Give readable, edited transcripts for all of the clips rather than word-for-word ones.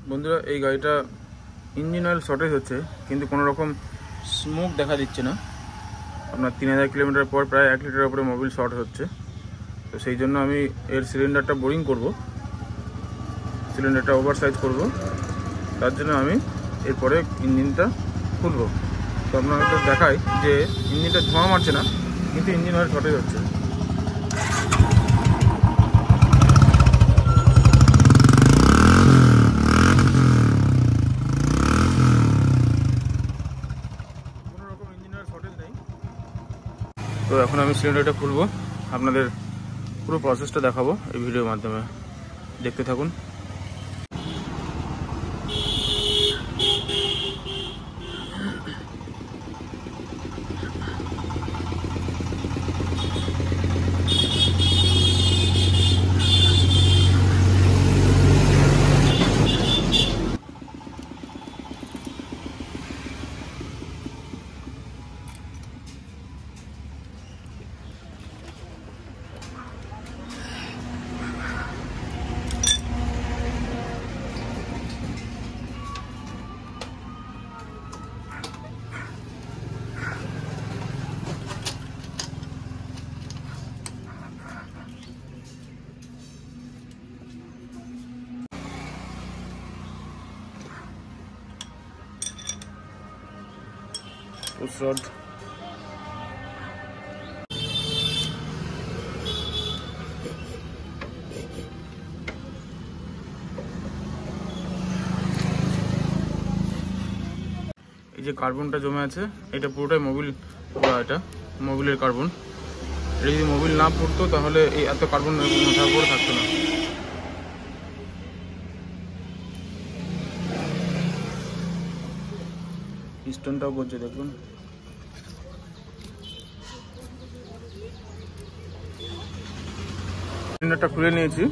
বন্ধুরা, এই গাড়িটা ইঞ্জিন অয়েল শর্টেজ হচ্ছে, কিন্তু কোনো রকম স্মোক দেখা দিচ্ছে না। আপনার 3000 কিলোমিটার পর প্রায় 1 লিটারের উপরে মোবিল শর্ট হচ্ছে। তো সেই জন্য আমি এর সিলিন্ডারটা বোরিং করব, সিলিন্ডারটা ওভারসাইজ করব। তার জন্য আমি এরপরে ইঞ্জিনটা খুলব। তো আপনাদের দেখাই যে ইঞ্জিনটা ধোঁয়া মারছে না, কিন্তু ইঞ্জিন অয়েল শর্টেজ হচ্ছে। কোনো রকম ইঞ্জিন অয়েল শর্টেজ নেই। তো এখন আমি সিলিন্ডারটা খুলব, আপনাদের পুরো প্রসেসটা দেখাবো এই ভিডিওর মাধ্যমে। দেখতে থাকুন। রড এই যে কার্বনটা জমে আছে, এটা পুরোটাই মোবিল পোড়া। এটা মোবিলের কার্বন। এটা যদি মোবিল না পড়তো তাহলে এই এত কার্বন মাথার উপরে থাকতো না। পিস্টনটাও করছে, দেখুন। সিলিন্ডারটা খুলে নিয়েছি,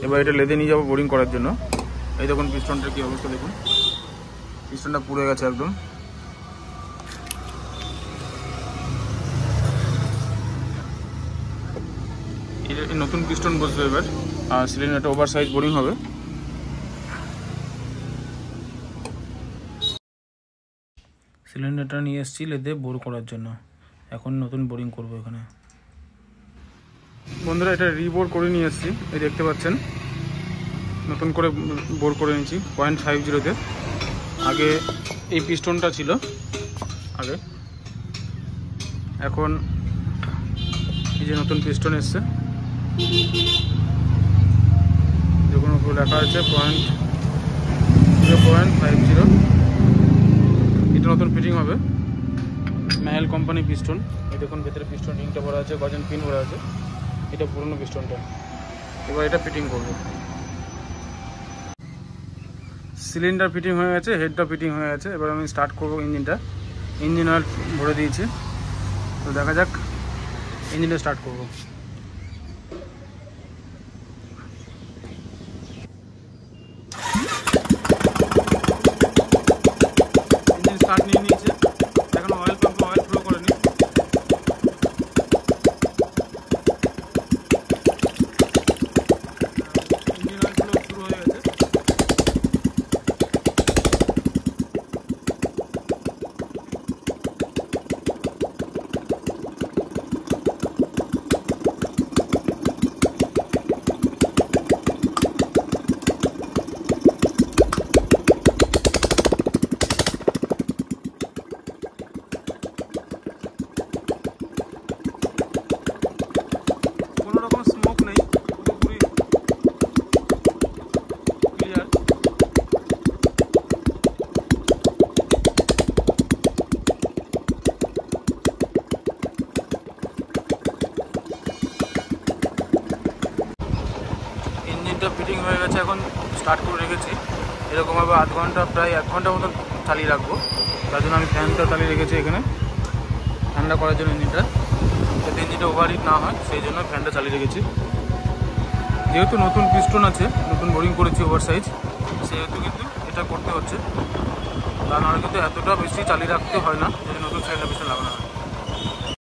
এবার এটা লেদে নিয়ে যাবো বোরিং করার জন্য। এই দেখুন পিস্টনটার কি অবস্থা, দেখুন পিস্টনটা পুড়ে গেছে একদম। নতুন পিস্টন বসবে এবার, আর সিলিন্ডারটা ওভার সাইজ বোরিং হবে। সিলিন্ডারটা নিয়ে এসেছি লেদে বোর করার জন্য, এখন নতুন বোরিং করব এখানে। বন্ধুরা, এটা রিবোর করে নিয়ে এসেছি, এই দেখতে পাচ্ছেন নতুন করে বোর করে নিয়েছি 0.50-তে। আগে এই পিস্টনটা ছিল আগে, এখন এই যে নতুন পিস্টন এসছে, যখন উপরে লেখা আছে 0.50। এটা নতুন ফিটিং হবে, ম্যাহেল কোম্পানি পিস্টন। এই দেখুন ভেতরে পিস্টন রিংটা ভরা আছে, গজন পিন ভরা আছে। এটা পুরনো পিস্টনটা, এবার এটা ফিটিং করব। সিলিন্ডার ফিটিং হয়ে গেছে, হেডটা ফিটিং হয়ে গেছে। এবার আমি স্টার্ট করব ইঞ্জিনটা। ইঞ্জিন অয়েল ভরে দিয়েছি, তো দেখা যাক ইঞ্জিনটা স্টার্ট করব। ইঞ্জিন স্টার্ট নিয়ে নিয়েছে, এখন অয়েল পাম্পে অয়েল ফ্লো করে নিই। ইঞ্জিন অয়েল ফ্লো শুরু হয়ে গেছে। কোনো রকম স্মোক নেই, পুরোপুরি ক্লিয়ার। ইঞ্জিনটা ফিটিং হয়ে গেছে, এখন স্টার্ট করে রেখেছি। এরকমভাবে আধ ঘন্টা, প্রায় 1 ঘন্টার মতন চালিয়ে রাখবো। তার জন্য আমি ফ্যানটা চালিয়ে রেখেছি এখানে, ঠান্ডা করার জন্য ইঞ্জিনটা, যাতে ইঞ্জিনটা ওভারহিট না হয়, সেই জন্য ফ্যানটা চালিয়ে রেখেছি। যেহেতু নতুন পিস্টন আছে, নতুন বোরিং করেছি ওভার সাইজ, সেহেতু কিন্তু এটা করতে হচ্ছে। তা নাহলে কিন্তু এতটা বেশি চালিয়ে রাখতে হয় না, যদি নতুন সিলিন্ডার পিস্টন লাগানো হয়।